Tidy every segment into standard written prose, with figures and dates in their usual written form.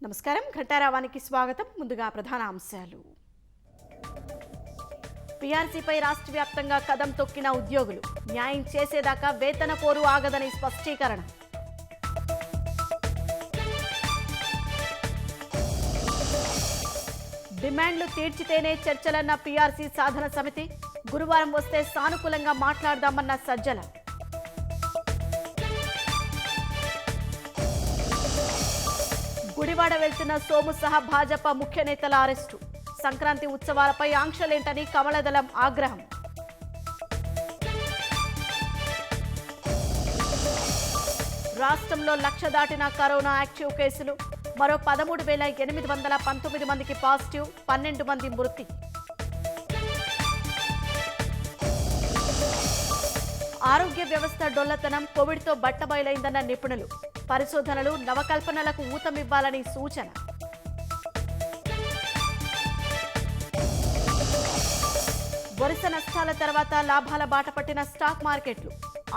నమస్కారం, ఘంటారావానికి స్వాగతం. ముందుగా ప్రధాన అంశాలు. పీఆర్సీపై రాష్ట్ర వ్యాప్తంగా కదం తొక్కిన ఉద్యోగులు, న్యాయం చేసేదాకా వేతన పోరు ఆగదని స్పష్టీకరణ. డిమాండ్లు తీర్చితేనే చర్చలన్న పీఆర్సీ సాధన సమితి, గురువారం వస్తే సానుకూలంగా మాట్లాడదామన్న సజ్జల. గుడివాడ వెళ్తున్న సోము సహా భాజపా ముఖ్య నేతల అరెస్టు, సంక్రాంతి ఉత్సవాలపై ఆంక్షలేంటని కమలదళం ఆగ్రహం. రాష్ట్రంలో 1,00,000 దాటిన కరోనా యాక్టివ్ కేసులు, మరో 13,819 మందికి పాజిటివ్, 12 మంది మృతి. ఆరోగ్య వ్యవస్థ డొల్లతనం కోవిడ్తో బట్టబయలైందన్న నిపుణులు, పరిశోధనలు నవకల్పనలకు ఊతమివ్వాలని సూచన. వరుస నష్టాల తర్వాత లాభాల బాట పట్టిన స్టాక్ మార్కెట్లు,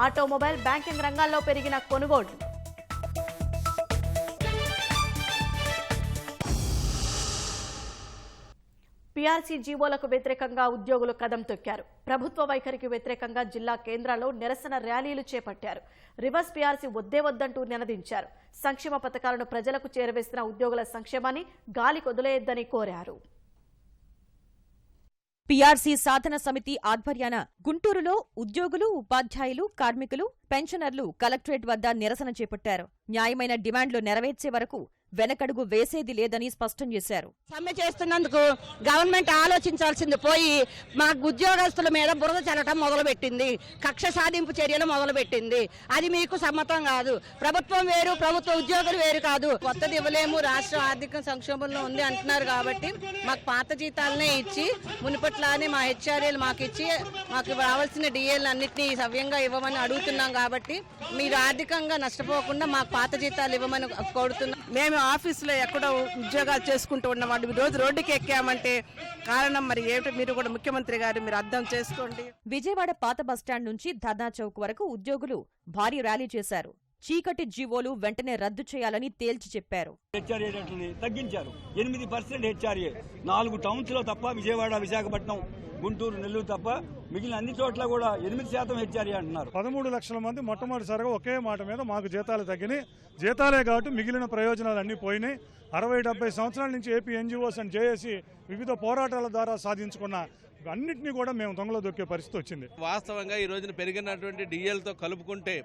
ఆటోమొబైల్, బ్యాంకింగ్ రంగాల్లో పెరిగిన కొనుగోళ్లు. పీఆర్సీ జీవోలకు వ్యతిరేకంగా ఉద్యోగులు కదం తొక్కారు. ప్రభుత్వ వైఖరికి వ్యతిరేకంగా జిల్లా కేంద్రాల్లో నిరసన ర్యాలీలు చేపట్టారు. రివర్స్ పీఆర్సీ వద్దే వద్దంటూ నినదించారు. సంక్షేమ పథకాలను ప్రజలకు చేరవేసిన ఉద్యోగుల సంక్షేమాన్ని గాలి కొదిలేయొద్దని కోరారు. పీఆర్సీ సాధన సమితి ఆధ్వర్యాన గుంటూరులో ఉద్యోగులు, ఉపాధ్యాయులు, కార్మికులు, పెన్షనర్లు కలెక్టరేట్ వద్ద నిరసన చేపట్టారు. న్యాయమైన డిమాండ్లు నెరవేర్చే వరకు వెనకడుగు వేసేది లేదని స్పష్టం చేశారు. సమ్మె చేస్తున్నందుకు గవర్నమెంట్ ఆలోచించాల్సింది పోయి మా ఉద్యోగస్తుల మీద బురద చల్లటం మొదలుపెట్టింది, కక్ష సాధింపు చర్యలు మొదలుపెట్టింది. అది మీకు సమ్మతం కాదు. ప్రభుత్వం వేరు, ప్రభుత్వ ఉద్యోగులు వేరు కాదు. కొత్తది ఇవ్వలేము, రాష్ట్రం ఆర్థిక సంక్షోభంలో ఉంది అంటున్నారు కాబట్టి మాకు పాత జీతాలనే ఇచ్చి మునుపట్లానే మా హెచ్ఆర్ఏలు మాకు ఇచ్చి మాకు రావాల్సిన డిఏలు అన్నింటినీ సవ్యంగా ఇవ్వమని అడుగుతున్నాం. కాబట్టి మీరు ఆర్థికంగా నష్టపోకుండా మాకు పాత జీతాలు ఇవ్వమని కోరుతున్నాం. మేము ఆఫీసులో ఎక్కడో ఉద్యోగాలు చేసుకుంటూ ఉన్నాం, రోజు రోడ్డుకి ఎక్కామంటే కారణం మరి ఏమిటి? మీరు కూడా ముఖ్యమంత్రి గారు మీరు అర్థం చేసుకోండి. విజయవాడ పాత బస్టాండ్ నుంచి ధర్నా చౌక్ వరకు ఉద్యోగులు భారీ ర్యాలీ చేశారు. చీకటి జీవోలు వెంటనే రద్దు చేయాలని తేల్చి చెప్పారు. హెచ్ఆర్ఏ రేట్లని తగ్గించారు. 8% హెచ్ఆర్ఏ 4 టౌన్స్ లో తప్ప, విజయవాడ, విశాఖపట్నం, గుంటూరు, నెల్లూరు తప్ప మిగిలిన అన్ని చోట్ల కూడా 8% హెచ్ఆర్ఏ అంటున్నారు. 13 లక్షల మంది మొట్టమొదటిసారిగా ఒకే మాట మీద మాకు జీతాలు తగ్గినాయి. జీతాలే కాబట్టి మిగిలిన ప్రయోజనాలు అన్నీ పోయినాయి. 60-70 సంవత్సరాల నుంచి ఏపీ ఎన్జిఓస్ అండ్ జేఏసీ వివిధ పోరాటాల ద్వారా సాధించుకున్న అన్నింటినీ కూడా మేము దొంగలో దొక్కే పరిస్థితి వచ్చింది. వాస్తవంగా ఈ రోజున పెరిగినటువంటి డిఎల్తో కలుపుకుంటే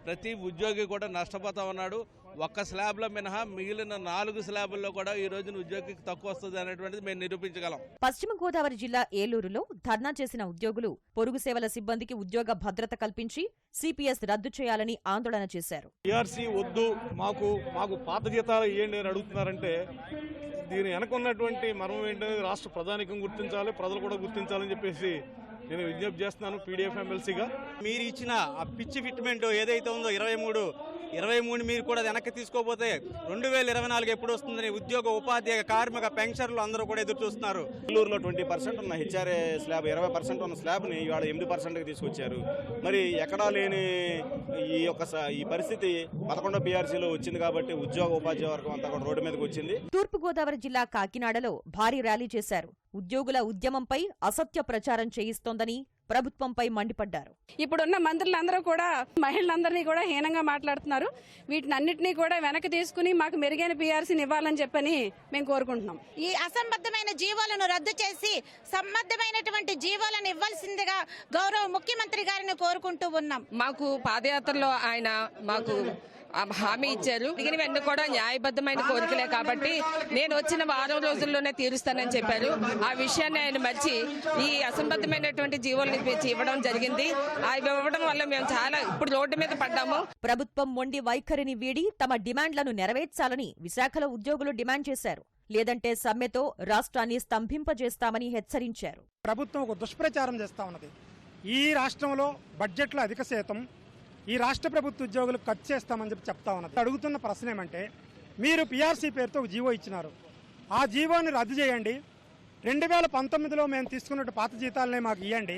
ప్రతి ఉద్యోగి కూడా నష్టపోతా ఉన్నాడు. ఒక్క స్లాబ్లో మినహా మిగిలిన 4 స్లాబుల్లో కూడా ఈ రోజున ఉద్యోగికి తక్కువ వస్తుంది అనేటువంటిది మేము నిరూపించగలం. పశ్చిమ గోదావరి జిల్లా ఏలూరులో ధర్నా చేసిన ఉద్యోగులు పొరుగు సేవల సిబ్బందికి ఉద్యోగ భద్రత కల్పించి సిపిఎస్ రద్దు చేయాలని ఆందోళన చేశారు. పీఆర్సీ వద్దు, మాకు పాత జీతాలు ఇవ్వండి అని అడుగుతున్నారంటే దీని వెనకున్నటువంటి మర్మం ఏంటనేది రాష్ట్ర ప్రధానికం గుర్తించాలి, ప్రజలు కూడా గుర్తించాలని చెప్పేసి నేను విజ్ఞప్తి చేస్తున్నాను. పీడీఎఫ్ ఎమ్మెల్సీగా మీరు ఇచ్చిన ఆ పిచ్చి ఫిట్మెంట్ ఏదైతే ఉందో 23 మీరు కూడా వెనక్కి తీసుకోపోతే 2024 ఎప్పుడు వస్తుందని ఉద్యోగ, ఉపాధ్యాయ, కార్మిక, పెన్షనర్లు అందరూ కూడా ఎదురు చూస్తున్నారు. నెల్లూరులో 20% ఉన్న హెచ్ఆర్ఏ స్లాబ్ 20% ఉన్న స్లాబ్ని ఇవాళ 8%కి తీసుకొచ్చారు. మరి ఎక్కడా లేని ఈ పరిస్థితి 11వ పీఆర్సీలో వచ్చింది కాబట్టి ఉద్యోగ, ఉపాధ్యాయ వర్గం అంతా కూడా రోడ్డు మీదకి వచ్చింది. తూర్పుగోదావరి జిల్లా కాకినాడలో భారీ ర్యాలీ చేశారు. ఉద్యోగుల ఉద్యమంపై అసత్య ప్రచారం చేయిస్తోందని ప్రభుత్వంపై మండిపడ్డారు. ఇప్పుడున్న మంత్రులందరూ కూడా మహిళలందరినీ కూడా హీనంగా మాట్లాడుతున్నారు. వీటిని అన్నింటినీ కూడా వెనక్కి తీసుకుని మాకు మెరుగైన పీఆర్సీని ఇవ్వాలని చెప్పని మేము కోరుకుంటున్నాం. ఈ అసంబద్ధమైన జీవోలను రద్దు చేసి సంబద్ధమైనటువంటి జీవోలను ఇవ్వాల్సిందిగా గౌరవ ముఖ్యమంత్రి గారిని కోరుకుంటూ ఉన్నాం. మాకు పాదయాత్రలో ఆయన మాకు హామీ ఇచ్చారు. దిగినవన్నీ కూడా న్యాయబద్ధమైన కోరికలే కాబట్టి నేను వచ్చిన 10 రోజుల్లోనే తీరుస్తానని చెప్పారు. ఆ విషయాన్ని ఆయన మర్చి ఈ అసంబద్ధమైనటువంటి జీవోలను ఇవ్వడం జరిగింది. అవి ఇవ్వడం వల్ల మేము చాలా ఇప్పుడు రోడ్డు మీద పడ్డాము. ప్రభుత్వం మొండి వైఖరిని వీడి తమ డిమాండ్లను నెరవేర్చాలని విశాఖలో ఉద్యోగులు డిమాండ్ చేశారు. లేదంటే సమ్మెతో రాష్ట్రాన్ని స్తంభింపజేస్తామని హెచ్చరించారు. ప్రభుత్వం ఒక దుష్ప్రచారం చేస్తా ఉన్నది. ఈ రాష్ట్రంలో బడ్జెట్లో అధిక శాతం ఈ రాష్ట్ర ప్రభుత్వ ఉద్యోగులకు ఖర్చు చేస్తామని చెప్తా ఉన్నది. అడుగుతున్న ప్రశ్న ఏమంటే, మీరు పీఆర్సీ పేరుతో ఒక జీవో ఇచ్చినారు, ఆ జీవోని రద్దు చేయండి. 2019లో మేము తీసుకున్నట్టు పాత జీతాలనే మాకు ఇవ్వండి.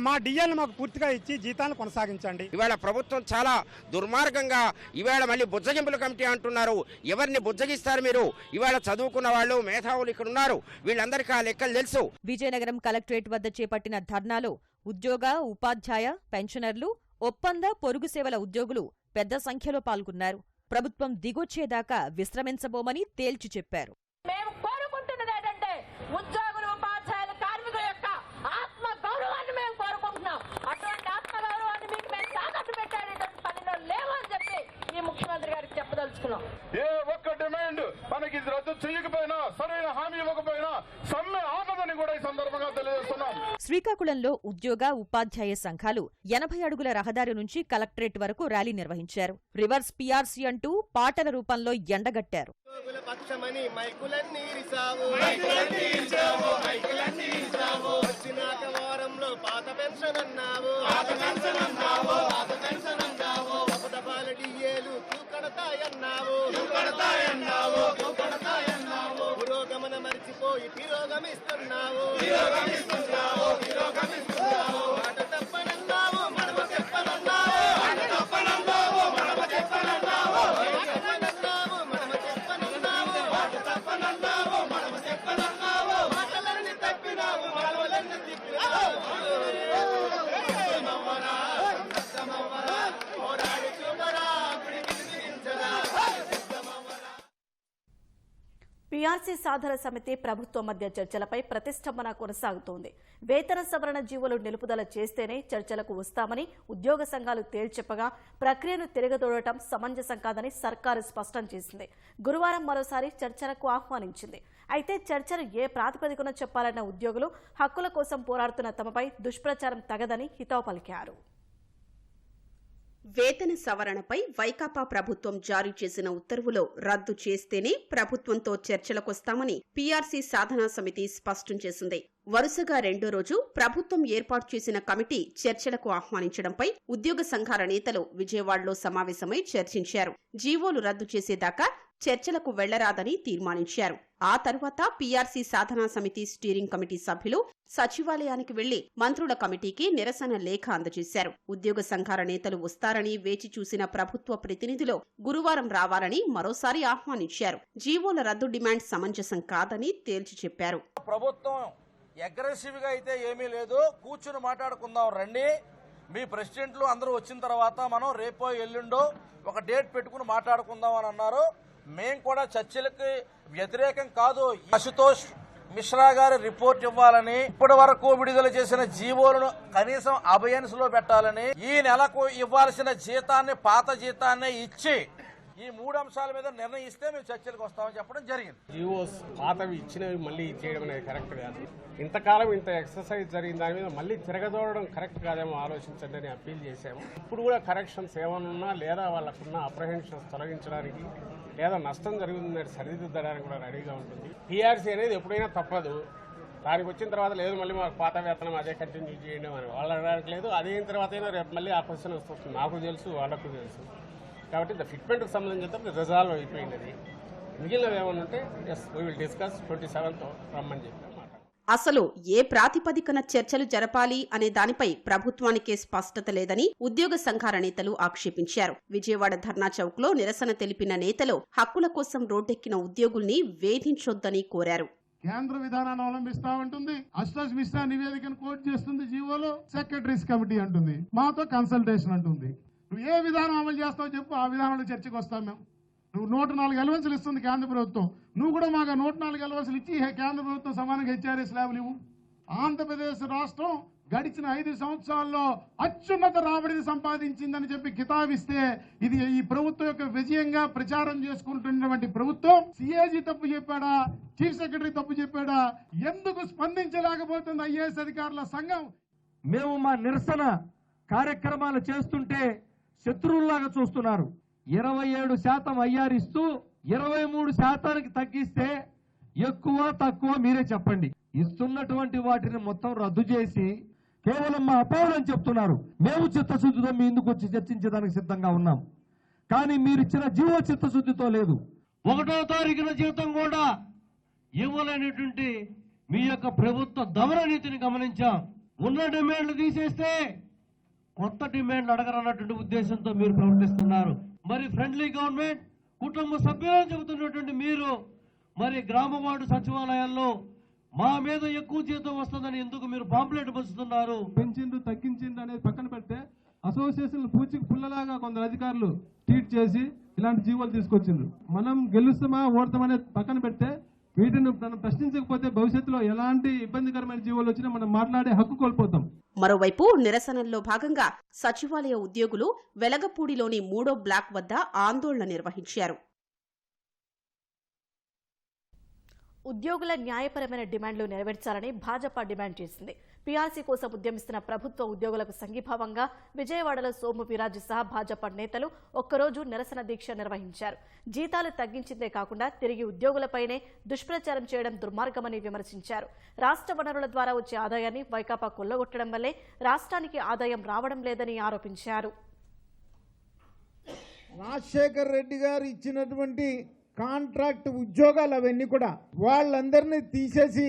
మా డిఎల్ని మాకు పూర్తిగా ఇచ్చి జీతాలను కొనసాగించండి. ఇవాళ ప్రభుత్వం చాలా దుర్మార్గంగా ఇవాళ మళ్ళీ బుజ్జగింపుల కమిటీ అంటున్నారు. ఎవరిని బుజ్జగిస్తారు మీరు? ఇవాళ చదువుకున్న వాళ్ళు మేధావులు ఇక్కడ ఉన్నారు, వీళ్ళందరికీ ఆ లెక్కలు తెలుసు. విజయనగరం కలెక్టరేట్ వద్ద చేపట్టిన ధర్నాలో ఉద్యోగ, ఉపాధ్యాయ, పెన్షనర్లు, ఒప్పంద, పొరుగు సేవల ఉద్యోగులు పెద్ద సంఖ్యలో పాల్గొన్నారు. ప్రభుత్వం దిగొచ్చేదాకా విశ్రమించబోమని తేల్చి చెప్పారు. మేము కోరుకుంటున్నది ఏంటంటే ఉద్యోగులు, ఉపాధ్యాయులు, కార్మికుల యొక్క ఆత్మ గౌరవాన్ని మేము కోరుకుంటున్నాం. అటువంటి ఆత్మ గౌరవాన్ని మీకు మేము తాకట్టు పెట్టేటువంటి పనిలో లేవు అని చెప్పి ఈ ముఖ్యమంత్రి గారికి చెప్పదలుచుకున్నాం. ఏ ఒక్క డిమాండ్ మనకి రద్దు చేయకపోయినా, సరైన హామీ ఇవ్వకపోయినా సమ్మె ఆపదని కూడా ఈ సందర్భంగా తెలియజేస్తున్నాం. శ్రీకాకుళంలో ఉద్యోగ, ఉపాధ్యాయ సంఘాలు 80 అడుగుల రహదారి నుంచి కలెక్టరేట్ వరకు ర్యాలీ నిర్వహించారు. రివర్స్ పీఆర్సీ అంటూ పాటల రూపంలో ఎండగట్టారు. పురోగమన మరిచిపోయి తిరోగమిస్తున్నావు. పీఆర్సీ సాధన సమితి ప్రభుత్వం మధ్య చర్చలపై ప్రతిష్టంభన కొనసాగుతోంది. వేతన సవరణ జీవోలు నిలుపుదల చేస్తేనే చర్చలకు వస్తామని ఉద్యోగ సంఘాలు తేల్చెప్పగా ప్రక్రియను తిరగదోడటం సమంజసం కాదని సర్కారు స్పష్టం చేసింది. గురువారం మరోసారి చర్చలకు ఆహ్వానించింది. అయితే చర్చలు ఏ ప్రాతిపదికన చెప్పాలన్న ఉద్యోగులు హక్కుల కోసం పోరాడుతున్న తమపై దుష్ప్రచారం తగదని హితవు పలికారు. వేతన సవరణపై వైకాపా ప్రభుత్వం జారీ చేసిన ఉత్తర్వులో రద్దు చేస్తేనే ప్రభుత్వంతో చర్చలకొస్తామని పీఆర్సీ సాధనా సమితి స్పష్టం చేసింది. వరుసగా రెండో రోజు ప్రభుత్వం ఏర్పాటు చేసిన కమిటీ చర్చలకు ఆహ్వానించడంపై ఉద్యోగ సంఘాల నేతలు విజయవాడలో సమావేశమై చర్చించారు. జీవోలు రద్దు చేసేదాకా చర్చలకు వెళ్లరాదని తీర్మానించారు. ఆ తర్వాత పీఆర్సీ సాధనా సమితి స్టీరింగ్ కమిటీ సభ్యులు సచివాలయానికి వెళ్లి మంత్రుల కమిటీకి నిరసన లేఖ అందజేశారు. ఉద్యోగ సంఘాల నేతలు వస్తారని వేచి చూసిన ప్రభుత్వ ప్రతినిధులు గురువారం రావాలని మరోసారి ఆహ్వానించారు. జీవోల రద్దు డిమాండ్ సమంజసం కాదని తేల్చి చెప్పారు. ప్రభుత్వం అగ్రెసివ్ గా అయితే ఏమీ లేదు, కూర్చుని మాట్లాడుకుందాం రండి. మీ ప్రెసిడెంట్లు అందరూ వచ్చిన తర్వాత మనం రేపో ఎల్లుండో ఒక డేట్ పెట్టుకుని మాట్లాడుకుందాం అని అన్నారు. మేం కూడా చర్చలకి వ్యతిరేకం కాదు. అశుతోష్ మిశ్రా గారి రిపోర్ట్ ఇవ్వాలని, ఇప్పటి వరకు విడుదల చేసిన జీవోలను కనీసం అబయన్స్ లో పెట్టాలని, ఈ నెలకు ఇవ్వాల్సిన జీతాన్ని పాత జీతాన్ని ఇచ్చి ఈ 3 అంశాల మీద నిర్ణయిస్తే మేము చర్చలకు వస్తామని చెప్పడం జరిగింది. జీవోస్ పాతవి ఇచ్చినవి మళ్ళీ ఇచ్చేయడం అనేది కరెక్ట్ కాదు. ఇంతకాలం ఇంత ఎక్సర్సైజ్ జరిగిన దాని మీద మళ్ళీ తిరగదోడడం కరెక్ట్ కాదేమో ఆలోచించండి అని అప్పీల్ చేశాము. ఇప్పుడు కూడా కరెక్షన్స్ ఏమన్నా లేదా వాళ్ళకున్న అప్రహెన్షన్స్ తొలగించడానికి లేదా నష్టం జరుగుతుందని సరిదిద్దడానికి కూడా రెడీగా ఉంటుంది. పీఆర్సీ అనేది ఎప్పుడైనా తప్పదు. దానికి వచ్చిన తర్వాత లేదు మళ్ళీ మాకు పాత వేతనం అదే కంటిన్యూ చేయడం అని వాళ్ళు అనడానికి లేదు. అదైన తర్వాత అయినా రేపు మళ్ళీ ఆ క్వశ్చన్ వస్తుంది. నాకు తెలుసు, వాళ్ళకు తెలుసు. కాబట్టి ద ఫిట్మెంట్కి సంబంధించి రిజాల్వ్ అయిపోయినది. మిగిలినవి ఏమన్నా ఉంటే yes we will discuss 27th రమ్మని చెప్పి. అసలు ఏ ప్రాతిపదికన చర్చలు జరపాలి అనే దానిపై ప్రభుత్వానికే స్పష్టత లేదని ఉద్యోగ సంఘాల నేతలు ఆక్షేపించారు. విజయవాడ ధర్నా చౌక్ లో నిరసన తెలిపిన నేతలు హక్కుల కోసం రోడ్డెక్కిన ఉద్యోగుల్ని వేధించొద్దని కోరారు. కేంద్ర విధానాన్ని అవలంబిస్తా ఉంటుంది. అశుతోష్ మిశ్రా నివేదికను కోట్ చేస్తుంది జీవోలో. సెక్రటరీస్ కమిటీ అంటుంది, మాతో కన్సల్టేషన్ అంటుంది. నువ్వు ఏ విధానం అమలు చేస్తావో చెప్పు, ఆ విధానంలో చర్చకు వస్తాం మేము. నువ్వు 104 అలవెన్సులు ఇస్తుంది కేంద్ర ప్రభుత్వం, నువ్వు కూడా మాకు 104 అలవెన్సులు ఇచ్చి కేంద్ర ప్రభుత్వం సమానంగా హెచ్ఆర్ఏ స్లాబులు ఇవ్వు. ఆంధ్రప్రదేశ్ రాష్ట్రం గడిచిన 5 సంవత్సరాల్లో అత్యున్నత రాబడిని సంపాదించిందని చెప్పి కితాబిస్తే ఇది ఈ ప్రభుత్వం యొక్క విజయంగా ప్రచారం చేసుకుంటున్నటువంటి ప్రభుత్వం సిఏజీ తప్పు చెప్పాడా, చీఫ్ సెక్రటరీ తప్పు చెప్పాడా, ఎందుకు స్పందించలేకపోతుంది ఐఏఎస్ అధికారుల సంఘం? మేము మా నిరసన కార్యక్రమాలు చేస్తుంటే శత్రువుల్లాగా చూస్తున్నారు. 27% ఐఆర్ ఇస్తూ 23% తగ్గిస్తే ఎక్కువ తక్కువ మీరే చెప్పండి. ఇస్తున్నటువంటి వాటిని మొత్తం రద్దు చేసి కేవలం మా అపోహలని చెప్తున్నారు. మేము చిత్తశుద్ధితో మీ ఇందుకు వచ్చి చర్చించడానికి సిద్ధంగా ఉన్నాం. కానీ మీరు ఇచ్చిన జీవో చిత్తశుద్ధితో లేదు. 1వ తారీఖున జీతం కూడా ఇవ్వలేనటువంటి మీ యొక్క ప్రభుత్వ దమన నీతిని గమనించాం. ఉన్న డిమాండ్లు తీసేస్తే కొత్త డిమాండ్లు అడగరన్నటువంటి ఉద్దేశంతో మీరు ప్రవర్తిస్తున్నారు. మరి ఫ్రెండ్లీ గవర్నమెంట్, కుటుంబ సభ్యులు చెబుతున్నటువంటి మీరు మరి గ్రామ వార్డు సచివాలయాల్లో మా మీద ఎక్కువ జీతం వస్తుందని ఎందుకు మీరు పాంప్లెట్ పంచుతున్నారు? పెంచిండు తగ్గించిండు అనేది పక్కన పెడితే అసోసియేషన్ పూచికి పుల్లలాగా కొందరు అధికారులు ట్వీట్ చేసి ఇలాంటి జీవోలు తీసుకొచ్చిండ్రు. మనం గెలుస్తామా ఓడతామనేది పక్కన పెడితే వీటిని మనం ప్రశ్నించకపోతే భవిష్యత్తులో ఎలాంటి ఇబ్బందికరమైన జీవోలు వచ్చినా మనం మాట్లాడే హక్కు కోల్పోతాం. మరోవైపు నిరసనల్లో భాగంగా సచివాలయ ఉద్యోగులు వెలగపూడిలోని 3వ బ్లాక్ వద్ద ఆందోళన నిర్వహించారు. ఉద్యోగుల న్యాయపరమైన డిమాండ్లు నెరవేర్చాలని భాజపా డిమాండ్ చేసింది. పీఆర్సీ కోసం ఉద్యమిస్తున్న ప్రభుత్వ ఉద్యోగులకు సంఘీభావంగా విజయవాడలో సోము వీరాజు సహా భాజపా నేతలు ఒక్కరోజు నిరసన దీక్ష నిర్వహించారు. జీతాలు తగ్గించిందే కాకుండా తిరిగి ఉద్యోగులపైనే దుష్ప్రచారం చేయడం దుర్మార్గమని విమర్శించారు. రాష్ట్ర వనరుల ద్వారా వచ్చే ఆదాయాన్ని వైకాపా కొల్లగొట్టడం వల్లే రాష్ట్రానికి ఆదాయం రావడం లేదని ఆరోపించారు. రాజశేఖర్ రెడ్డి గారు ఇచ్చినటువంటి కాంట్రాక్ట్ ఉద్యోగాలు అవన్నీ కూడా వాళ్ళందరినీ తీసేసి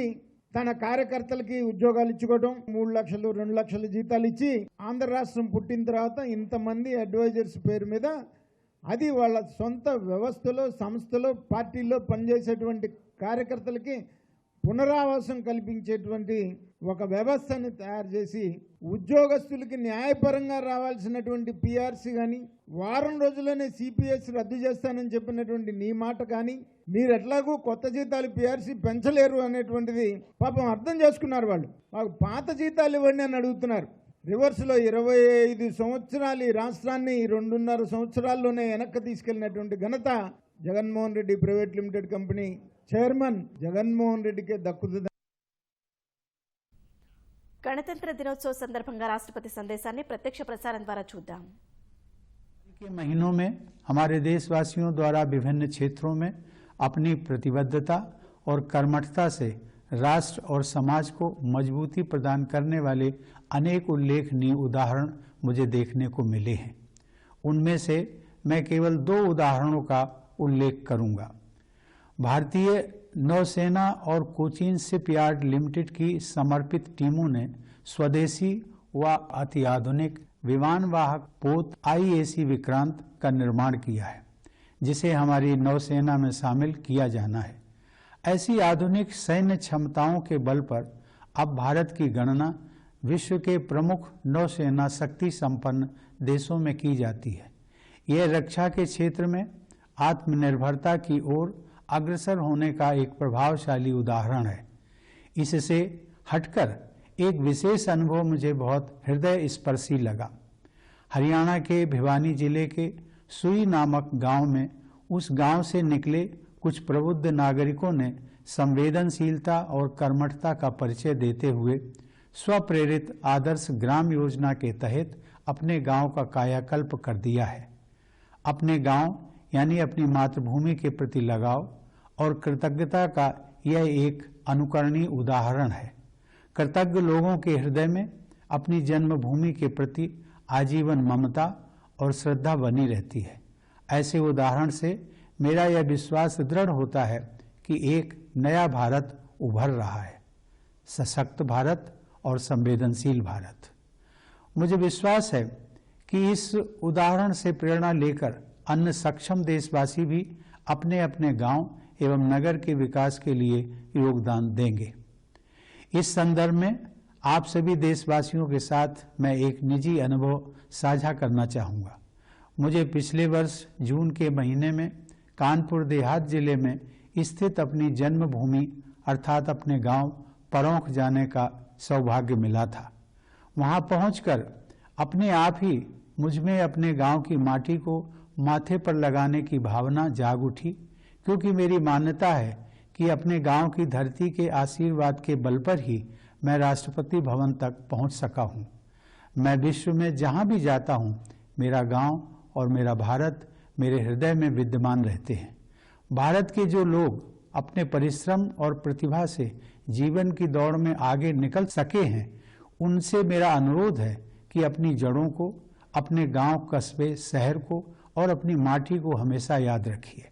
తన కార్యకర్తలకి ఉద్యోగాలు ఇచ్చుకోవడం, 3 లక్షలు 2 లక్షల జీతాలు ఇచ్చి ఆంధ్ర రాష్ట్రం పుట్టిన తర్వాత ఇంతమంది అడ్వైజర్స్ పేరు మీద అది వాళ్ళ సొంత వ్యవస్థలో, సంస్థలో, పార్టీలో పనిచేసేటువంటి కార్యకర్తలకి పునరావాసం కల్పించేటువంటి ఒక వ్యవస్థను తయారు చేసి ఉద్యోగస్తులకి న్యాయపరంగా రావాల్సినటువంటి పీఆర్సీ కానీ, వారం రోజుల్లోనే సిపిఎస్ రద్దు చేస్తానని చెప్పినటువంటి నీ మాట కానీ, మీరు ఎట్లాగూ కొత్త జీతాలు పీఆర్సీ పెంచలేరు అనేటువంటిది పాపం అర్థం చేసుకున్నారు. వాళ్ళు మాకు పాత జీతాలు ఇవ్వండి అని అడుగుతున్నారు. రివర్స్లో 25 సంవత్సరాలు ఈ రాష్ట్రాన్ని 2.5 సంవత్సరాల్లోనే వెనక్కి తీసుకెళ్లినటువంటి ఘనత Jaganmohan Reddy private limited company chairman Jaganmohan రెడ్డికే దక్కుతుంది. గణతంత్ర దినోత్సవ సందర్భంగా రాష్ట్రపతి సందేశాన్ని ప్రత్యక్ష ప్రసారం ద్వారా చూద్దాం. के महीनों में हमारे देशवासियों द्वारा विभिन्न क्षेत्रों में अपनी प्रतिबद्धता और कर्मठता से राष्ट्र और समाज को मजबूती प्रदान करने वाले अनेक उल्लेखनीय उदाहरण मुझे देखने को मिले हैं. उनमें से मैं केवल 2 उदाहरणों का उल्लेख करूंगा. भारतीय नौसेना और कोचीन शिपयार्ड लिमिटेड की समर्पित टीमों ने स्वदेशी व अति आधुनिक विमानवाहक पोत IAC विक्रांत का निर्माण किया है, जिसे हमारी नौसेना में शामिल किया जाना है. ऐसी आधुनिक सैन्य क्षमताओं के बल पर अब भारत की गणना विश्व के प्रमुख नौसेना शक्ति संपन्न देशों में की जाती है. यह रक्षा के क्षेत्र में आत्मनिर्भरता की ओर अग्रसर होने का एक प्रभावशाली उदाहरण है. इससे हटकर एक विशेष अनुभव मुझे बहुत हृदय स्पर्शी लगा. हरियाणा के भिवानी जिले के सुई नामक गांव में उस गांव से निकले कुछ प्रबुद्ध नागरिकों ने संवेदनशीलता और कर्मठता का परिचय देते हुए स्वप्रेरित आदर्श ग्राम योजना के तहत अपने गांव का कायाकल्प कर दिया है. अपने गांव यानी अपनी मातृभूमि के प्रति लगाव और कृतज्ञता का यह एक अनुकरणीय उदाहरण है. कृतज्ञ लोगों के हृदय में अपनी जन्मभूमि के प्रति आजीवन ममता और श्रद्धा बनी रहती है. ऐसे उदाहरण से मेरा यह विश्वास दृढ़ होता है कि एक नया भारत उभर रहा है, सशक्त भारत और संवेदनशील भारत. मुझे विश्वास है कि इस उदाहरण से प्रेरणा लेकर अन्य सक्षम देशवासी भी अपने अपने गांव एवं नगर के विकास के लिए योगदान देंगे. इस संदर्भ में आप सभी देशवासियों के साथ मैं एक निजी अनुभव साझा करना चाहूँगा. मुझे पिछले वर्ष जून के महीने में कानपुर देहात जिले में स्थित अपनी जन्मभूमि अर्थात अपने गांव परौंख जाने का सौभाग्य मिला था. वहां पहुंचकर अपने आप ही मुझमें अपने गांव की माटी को माथे पर लगाने की भावना जाग उठी, क्योंकि मेरी मान्यता है कि अपने गांव की धरती के आशीर्वाद के बल पर ही मैं राष्ट्रपति भवन तक पहुंच सका हूं. मैं विश्व में जहां भी जाता हूं, मेरा गांव और मेरा भारत मेरे हृदय में विद्यमान रहते हैं. भारत के जो लोग अपने परिश्रम और प्रतिभा से जीवन की दौड़ में आगे निकल सके हैं, उनसे मेरा अनुरोध है कि अपनी जड़ों को, अपने गांव, कस्बे, शहर को और अपनी माटी को हमेशा याद रखिए.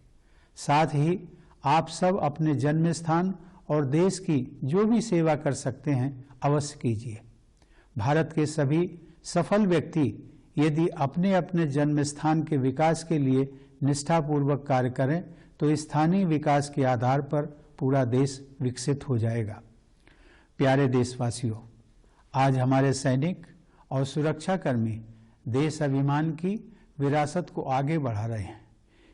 साथ ही आप सब अपने जन्म स्थान और देश की जो भी सेवा कर सकते हैं अवश्य कीजिए. भारत के सभी सफल व्यक्ति यदि अपने अपने जन्म स्थान के विकास के लिए निष्ठापूर्वक कार्य करें तो स्थानीय विकास के आधार पर पूरा देश विकसित हो जाएगा। प्यारे देशवासियों, आज हमारे सैनिक और सुरक्षाकर्मी देश अभिमान की विरासत को आगे बढ़ा रहे हैं।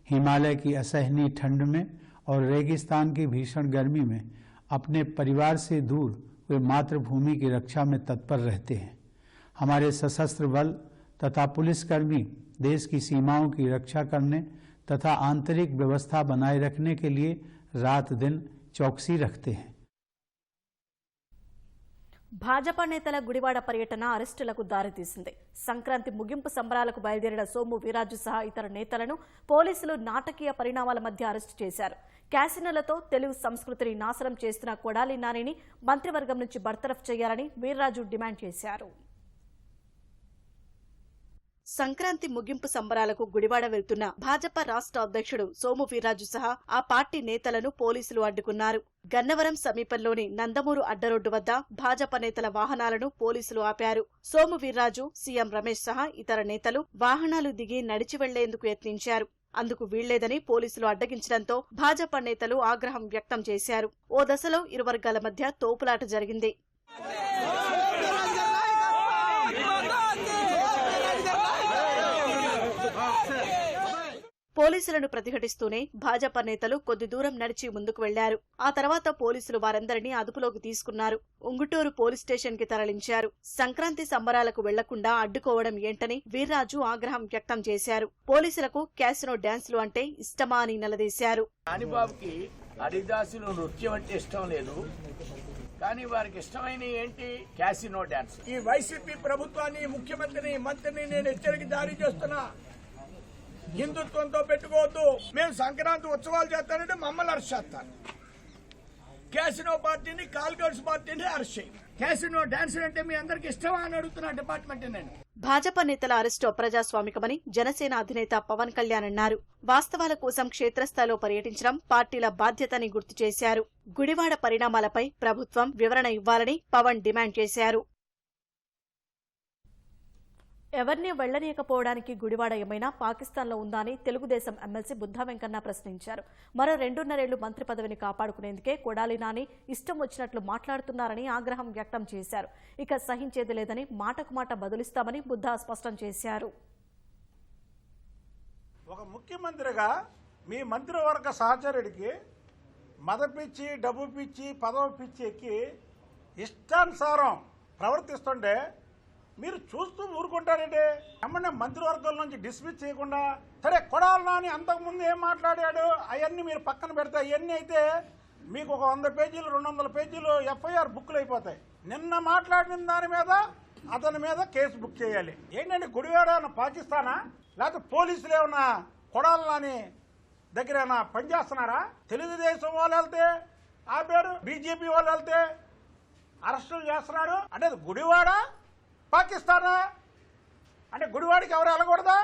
हिमालय की असहनीय ठंड में और रेगिस्तान की भीषण गर्मी में अपने परिवार से दूर वे मातृभूमि की रक्षा में तत्पर रहते हैं। हमारे सशस्त्र बल तथा पुलिसकर्मी देश की सीमाओं की रक्षा करने तथा आंतरिक व्यवस्था बनाए रखने के लिए रात दिन चौकसी रखते हैं। భాజపా నేతల గుడివాడ పర్యటన అరెస్టులకు దారితీసింది. సంక్రాంతి ముగింపు సంబరాలకు బయలుదేరిన సోము వీర్రాజు సహా ఇతర నేతలను పోలీసులు నాటకీయ పరిణామాల మధ్య అరెస్టు చేశారు. క్యాసినోలతో తెలుగు సంస్కృతిని నాశనం చేస్తున్న కొడాలి నానిని మంత్రివర్గం నుంచి బర్తరఫ్ చేయాలని వీర్రాజు డిమాండ్ చేశారు. సంక్రాంతి ముగింపు సంబరాలకు గుడివాడ వెళ్తున్న భాజపా రాష్ట్ర అధ్యక్షుడు సోము వీర్రాజు సహా ఆ పార్టీ నేతలను పోలీసులు అడ్డుకున్నారు. గన్నవరం సమీపంలోని నందమూరు అడ్డరోడ్డు వద్ద భాజపా నేతల వాహనాలను పోలీసులు ఆపారు. సోము వీర్రాజు, సీఎం రమేష్ సహా ఇతర నేతలు వాహనాలు దిగి నడిచి వెళ్లేందుకు యత్నించారు. అందుకు వీల్లేదని పోలీసులు అడ్డగించడంతో భాజపా నేతలు ఆగ్రహం వ్యక్తం చేశారు. ఓ దశలో ఇరు వర్గాల మధ్య తోపులాట జరిగింది. పోలీసులను ప్రతిఘటిస్తూనే భాజపా నేతలు కొద్ది దూరం నడిచి ముందుకు వెళ్లారు. ఆ తర్వాత పోలీసులు వారందరినీ అదుపులోకి తీసుకున్నారు. ఉంగుటూరు పోలీస్ స్టేషన్ కి తరలించారు. సంక్రాంతి సంబరాలకు వెళ్లకుండా అడ్డుకోవడం ఏంటని వీర్రాజు ఆగ్రహం వ్యక్తం చేశారు. పోలీసులకు క్యాసినో డాన్సులు అంటే ఇష్టమా అని నిలదీశారు. నానిబాబుకి హరిదాసులు నృత్యం అంటే ఇష్టం లేదు, కానీ వారికి ఇష్టమైన ఏంటి? Casino dance. ఈ వైసీపీ ప్రభుత్వాన్ని, ముఖ్యమంత్రిని, మంత్రిని నేను హెచ్చరిక జారీ చేస్తున్నా. హిందుత్వంతో పెట్టుకోవద్దు. మేము సంక్రాంతి ఉత్సవాలు చేస్తానంటే మమ్మల్ని అరెస్ట్ చేస్తారు. క్యాసినో పార్టీని, కాల్గర్స్ పార్టీని అరెస్ట్ చేయండి. క్యాసినో డాన్స్ అంటే మీ అందరికి ఇష్టమా అని అడుగుతున్నా డిపార్ట్మెంట్. నేను భాజపా నేతల అరెస్టు అప్రజాస్వామికమని జనసేన అధినేత పవన్ కళ్యాణ్ అన్నారు. వాస్తవాల కోసం క్షేత్రస్థాయిలో పర్యటించడం పార్టీల బాధ్యతని గుర్తు చేశారు. గుడివాడ పరిణామాలపై ప్రభుత్వం వివరణ ఇవ్వాలని పవన్ డిమాండ్ చేశారు. ఎవరిని వెళ్లనీయకపోవడానికి గుడివాడ ఏమైనా పాకిస్తాన్లో ఉందా అని తెలుగుదేశం ఎమ్మెల్సీ బుద్ధా వెంకన్న ప్రశ్నించారు. మరో 2.5 ఏళ్లు మంత్రి పదవిని కాపాడుకునేందుకే కొడాలి నాని ఇష్టం వచ్చినట్లు మాట్లాడుతున్నారని ఆగ్రహం వ్యక్తం చేశారు. ఇక సహించేది లేదని మాటకు మాట బదులిస్తామని బుద్ధా స్పష్టం చేశారు. ఒక ముఖ్యమంత్రిగా మీ మంత్రివర్గ సహచరుడికి మద పిచ్చి, డబ్బు పిచ్చి, పదవి పిచ్చి ఎక్కి ఇష్టానుసారం ప్రవర్తిస్తుంటే మీరు చూస్తూ ఊరుకుంటారంటే ఎమ్మనే మంత్రివర్గం నుంచి డిస్మిస్ చేయకుండా, సరే కొడాలి నాని అంతకుముందు ఏం మాట్లాడాడు అవన్నీ మీరు పక్కన పెడితే అవన్నీ అయితే మీకు ఒక 100 పేజీలు 200 పేజీలు ఎఫ్ఐఆర్ బుక్లు అయిపోతాయి. నిన్న మాట్లాడిన దాని మీద అతని మీద కేసు బుక్ చేయాలి. ఏంటంటే గుడివాడ పాకిస్తానా, లేకపోతే పోలీసులు ఏమన్నా కొడాలి నాని దగ్గర ఏమన్నా పనిచేస్తున్నారా? తెలుగుదేశం వాళ్ళు వెళ్తే ఆపారు, బీజేపీ వాళ్ళు వెళ్తే అరెస్టులు చేస్తున్నారు. అంటే గుడివాడ పాకిస్తానా? అంటే గుడివాడికి ఎవరు వెళ్ళకూడదా?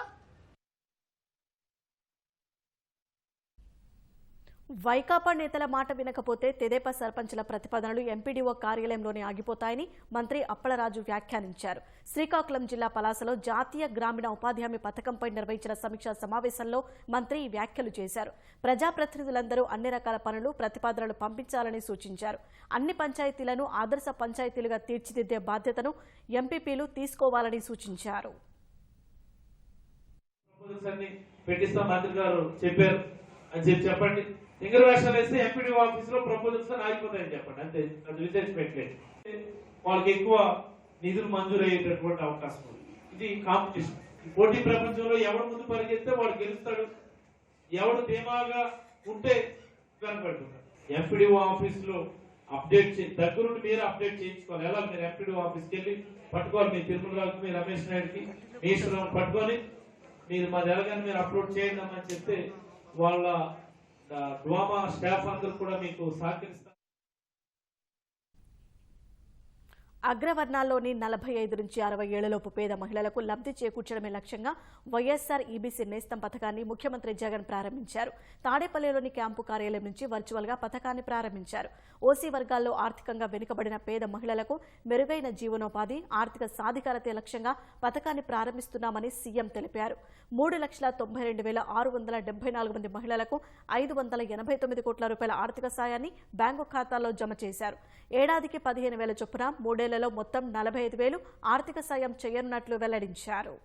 వైకాపా నేతల మాట వినకపోతే తెదేపా సర్పంచుల ప్రతిపాదనలు ఎంపీడీఓ కార్యాలయంలోనే ఆగిపోతాయని మంత్రి అప్పలరాజు వ్యాఖ్యానించారు. శ్రీకాకుళం జిల్లా పలాసలో జాతీయ గ్రామీణ ఉపాధి హామీ పథకంపై నిర్వహించిన సమీక్షా సమావేశంలో మంత్రి ఈ వ్యాఖ్యలు చేశారు. ప్రజాప్రతినిధులందరూ అన్ని రకాల పనులు, ప్రతిపాదనలు పంపించాలని సూచించారు. అన్ని పంచాయతీలను ఆదర్శ పంచాయతీలుగా తీర్చిదిద్దే బాధ్యతను ఎంపీపీలు తీసుకోవాలని సూచించారు. చెప్పండి, సింగర్ వేషాలు వేస్తే ఎంపీడీ ఆఫీస్ లో ప్రపోజల్స్ ఆగిపోతాయని చెప్పండి. అంతే, అది రీసెర్చ్ పెట్టలేదు. వాళ్ళకి ఎక్కువ నిధులు మంజూరు అయ్యేటటువంటి అవకాశం ఉంది. ఇది కాంపిటీషన్. పోటీ ప్రపంచంలో ఎవడు ముందు పరిగెత్తే వాడు గెలుస్తాడు, ఎవడు ధీమాగా ఉంటే కనపడుతుంటాడు. ఎంపీడీఓ ఆఫీస్ లో అప్డేట్ దగ్గరుండి మీరు అప్డేట్ చేయించుకోవాలి. ఎలా మీరు ఎంపీడీఓ ఆఫీస్కి వెళ్ళి పట్టుకోవాలి. మీ తిరుమలరావుకి, మీ రమేష్ నాయుడుకి, మీ ఈశ్వరరావు పట్టుకొని మీరు మా జరగానే మీరు అప్లోడ్ చేయండి అని చెప్తే వాళ్ళ డ్వామా స్టాఫ్ అందరూ కూడా మీకు సహకరిస్తారు. అగ్రవర్ణాల్లోని 45 నుంచి 60 ఏళ్లలోపు పేద మహిళలకు లబ్ధి చేకూర్చడమే లక్ష్యంగా వైఎస్ఆర్ ఈబీసీ నేస్తం పథకాన్ని ముఖ్యమంత్రి జగన్ ప్రారంభించారు. తాడేపల్లిలోని క్యాంపు కార్యాలయం నుంచి వర్చువల్గా పథకాన్ని ప్రారంభించారు. ఓసీ వర్గాల్లో ఆర్థికంగా వెనుకబడిన పేద మహిళలకు మెరుగైన జీవనోపాధి, ఆర్థిక సాధికారతే లక్ష్యంగా పథకాన్ని ప్రారంభిస్తున్నామని సీఎం తెలిపారు. 3,92,674 మంది మహిళలకు 589 కోట్ల రూపాయల ఆర్థిక సాయాన్ని బ్యాంకు ఖాతాల్లో జమ చేశారు. ఏడాదికి 15,000 చొప్పున 3 ఏళ్లలో మొత్తం 45,000 ఆర్థిక సాయం చేయనున్నట్లు వెల్లడించారు.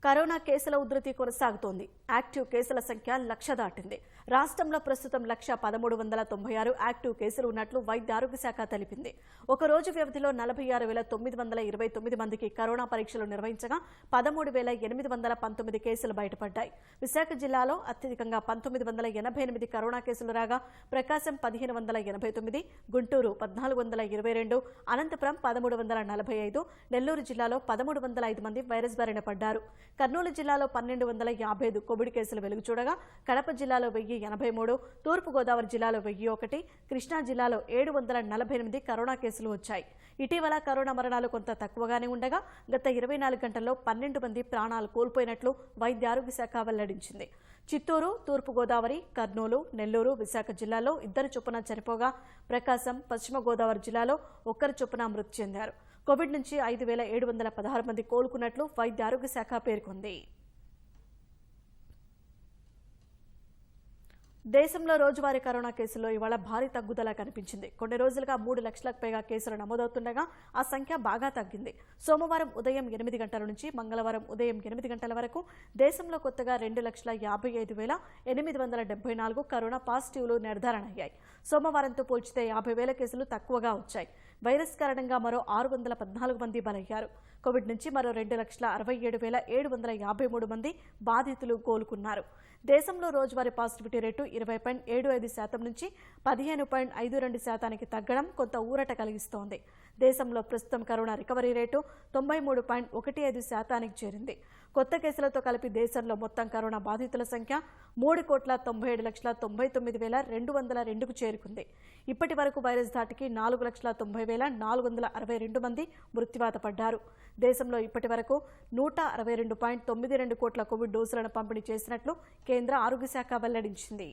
కరోనా కేసుల ఉధృతి కొనసాగుతోంది. యాక్టివ్ కేసుల సంఖ్య 1,00,000 దాటింది. రాష్ట్రంలో ప్రస్తుతం 1,1396 యాక్టివ్ కేసులు ఉన్నట్లు వైద్య ఆరోగ్య శాఖ తెలిపింది. ఒక రోజు వ్యవధిలో 46,929 మందికి కరోనా పరీక్షలు నిర్వహించగా 13,819 కేసులు బయటపడ్డాయి. విశాఖ జిల్లాలో అత్యధికంగా 1,988 కరోనా కేసులు రాగా ప్రకాశం 1,589, గుంటూరు 1,422, అనంతపురం 1,345, నెల్లూరు జిల్లాలో 1,305 మంది వైరస్ బారిన పడ్డారు. కర్నూలు జిల్లాలో 1,255 కోవిడ్ కేసులు వెలుగు చూడగా కడప జిల్లాలో 1,083, తూర్పుగోదావరి జిల్లాలో 1,001, కృష్ణా జిల్లాలో 748 కరోనా కేసులు వచ్చాయి. ఇటీవల కరోనా మరణాలు కొంత తక్కువగానే ఉండగా గత 24 గంటల్లో 12 మంది ప్రాణాలు కోల్పోయినట్లు వైద్య ఆరోగ్య శాఖ వెల్లడించింది. చిత్తూరు, తూర్పుగోదావరి, కర్నూలు, నెల్లూరు, విశాఖ జిల్లాలో 2 చొప్పున చనిపోగా ప్రకాశం, పశ్చిమ గోదావరి జిల్లాలో 1 చొప్పున మృతి చెందారు. కోవిడ్ నుంచి 5,716 మంది కోలుకున్నట్లు వైద్య ఆరోగ్య శాఖ పేర్కొంది. దేశంలో రోజువారీ కరోనా కేసుల్లో ఇవాళ భారీ తగ్గుదల కనిపించింది. కొన్ని రోజులుగా 3 లక్షలకు పైగా కేసులు నమోదవుతుండగా ఆ సంఖ్య బాగా తగ్గింది. సోమవారం ఉదయం 8 గంటల నుంచి మంగళవారం ఉదయం 8 గంటల వరకు దేశంలో కొత్తగా 2,55,874 కరోనా పాజిటివ్లు నిర్ధారణ అయ్యాయి. సోమవారంతో పోల్చితే 50,000 కేసులు తక్కువగా వచ్చాయి. వైరస్ కారణంగా మరో 614 మంది బలయ్యారు. కోవిడ్ నుంచి మరో 2,67,753 మంది బాధితులు కోలుకున్నారు. దేశంలో రోజువారీ పాజిటివిటీ రేటు 20.75% నుంచి 15.52% తగ్గడం కొంత ఊరట కలిగిస్తోంది. దేశంలో ప్రస్తుతం కరోనా రికవరీ రేటు 93.15% చేరింది. కొత్త కేసులతో కలిపి దేశంలో మొత్తం కరోనా బాధితుల సంఖ్య 3,97,99,202కు చేరుకుంది. ఇప్పటి వరకు వైరస్ ధాటికి 4,90,462 మంది మృత్యువాత పడ్డారు. దేశంలో ఇప్పటి వరకు 162.92 కోట్ల కోవిడ్ డోసులను పంపిణీ చేసినట్లు కేంద్ర ఆరోగ్య శాఖ వెల్లడించింది.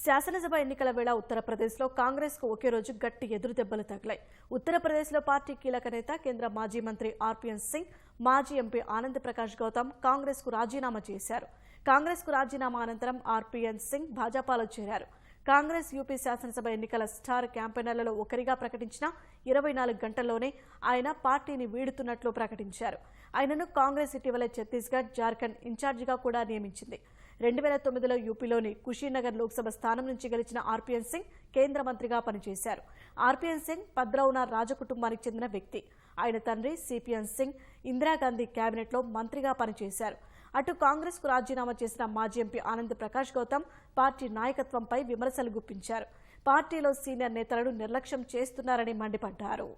శాసనసభ ఎన్నికల వేళ ఉత్తరప్రదేశ్లో కాంగ్రెస్కు ఒకే రోజు గట్టి ఎదురుదెబ్బలు తగిలాయి. ఉత్తరప్రదేశ్లో పార్టీ కీలక నేత, కేంద్ర మాజీ మంత్రి ఆర్పీఎన్ సింగ్, మాజీ ఎంపీ ఆనంద్ ప్రకాష్ గౌతమ్ కాంగ్రెస్కు రాజీనామా చేశారు. కాంగ్రెస్కు రాజీనామా అనంతరం ఆర్పీఎన్ సింగ్ భాజపాలో చేరారు. కాంగ్రెస్ యూపీ శాసనసభ ఎన్నికల స్టార్ క్యాంపెయినర్లలో ఒకరిగా ప్రకటించిన 24 గంటల్లోనే ఆయన పార్టీని వీడుతున్నట్లు ప్రకటించారు. ఆయనను కాంగ్రెస్ ఇటీవలే ఛత్తీస్గఢ్, జార్ఖండ్ ఇన్ఛార్జిగా కూడా నియమించింది. 2009లో యూపీలోని కుషీనగర్ లోక్సభ స్థానం నుంచి గెలిచిన ఆర్పీఎన్ సింగ్ కేంద్ర మంత్రిగా పనిచేశారు. ఆర్పీఎన్ సింగ్ పద్రౌనా రాజకుటుంబానికి చెందిన వ్యక్తి. ఆయన తండ్రి సిపిఎన్ సింగ్ ఇందిరాగాంధీ కేబినెట్లో మంత్రిగా పనిచేశారు. అటు కాంగ్రెస్కు రాజీనామా చేసిన మాజీ ఎంపీ ఆనంద్ ప్రకాష్ గౌతమ్ పార్టీ నాయకత్వంపై విమర్శలు గుప్పించారు. పార్టీలో సీనియర్ నేతలను నిర్లక్ష్యం చేస్తున్నారని మండిపడ్డారు.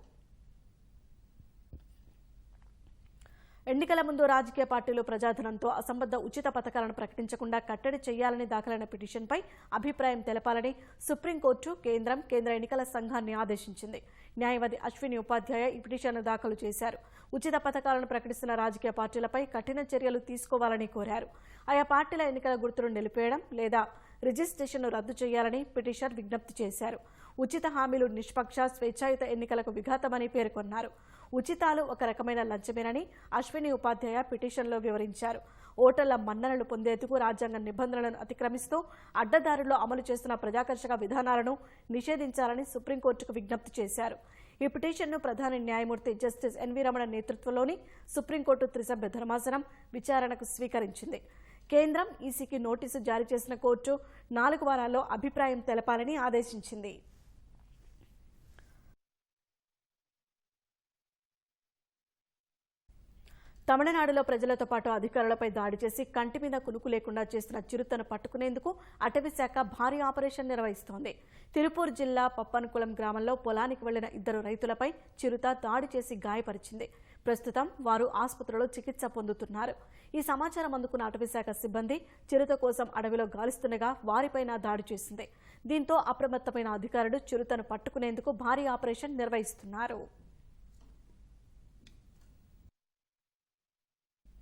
ఎన్నికల ముందు రాజకీయ పార్టీలు ప్రజాధనంతో అసంబద్ధ ఉచిత పథకాలను ప్రకటించకుండా కట్టడి చేయాలని దాఖలైన పిటిషన్పై అభిప్రాయం తెలపాలని సుప్రీంకోర్టు కేంద్ర ఎన్నికల సంఘాన్ని ఆదేశించింది. న్యాయవాది అశ్విని ఉపాధ్యాయ ఈ పిటిషన్ను దాఖలు చేశారు. ఉచిత పథకాలను ప్రకటిస్తున్న రాజకీయ పార్టీలపై కఠిన చర్యలు తీసుకోవాలని కోరారు. ఆయా పార్టీల ఎన్నికల గుర్తును నిలిపేయడం లేదా రిజిస్ట్రేషన్ను రద్దు చేయాలని పిటిషన్ విజ్ఞప్తి చేశారు. ఉచిత హామీలు నిష్పక్ష, స్వేచ్ఛాయుత ఎన్నికలకు విఘాతమని పేర్కొన్నారు. ఉచితాలు ఒక రకమైన లంచమేనని అశ్విని ఉపాధ్యాయ పిటిషన్లో వివరించారు. ఓటర్ల మన్ననలు పొందేందుకు రాజ్యాంగ నిబంధనలను అతిక్రమిస్తూ అడ్డదారుల్లో అమలు చేస్తున్న ప్రజాకర్షక విధానాలను నిషేధించాలని సుప్రీంకోర్టుకు విజ్ఞప్తి చేశారు. ఈ పిటిషన్ను ప్రధాన న్యాయమూర్తి జస్టిస్ ఎన్వీ రమణ నేతృత్వంలోని సుప్రీంకోర్టు త్రిసభ్య ధర్మాసనం విచారణకు స్వీకరించింది. కేంద్రం ఈసీకి నోటీసు జారీ చేసిన కోర్టు 4 వారాల్లో అభిప్రాయం తెలపాలని ఆదేశించింది. తమిళనాడులో ప్రజలతో పాటు అధికారులపై దాడి చేసి కంటి మీద కునుకు లేకుండా చేసిన చిరుతను పట్టుకునేందుకు అటవీ శాఖ భారీ ఆపరేషన్ నిర్వహిస్తోంది. తిరుపూర్ జిల్లా పప్పన్కుళం గ్రామంలో పొలానికి వెళ్లిన 2 రైతులపై చిరుత దాడి చేసి గాయపరిచింది. ప్రస్తుతం వారు ఆసుపత్రిలో చికిత్స పొందుతున్నారు. ఈ సమాచారం అందుకున్న అటవీ శాఖ సిబ్బంది చిరుత కోసం అడవిలో గాలిస్తుండగా వారిపైన దాడి చేసింది. దీంతో అప్రమత్తమైన అధికారులు చిరుతను పట్టుకునేందుకు భారీ ఆపరేషన్ నిర్వహిస్తున్నారు.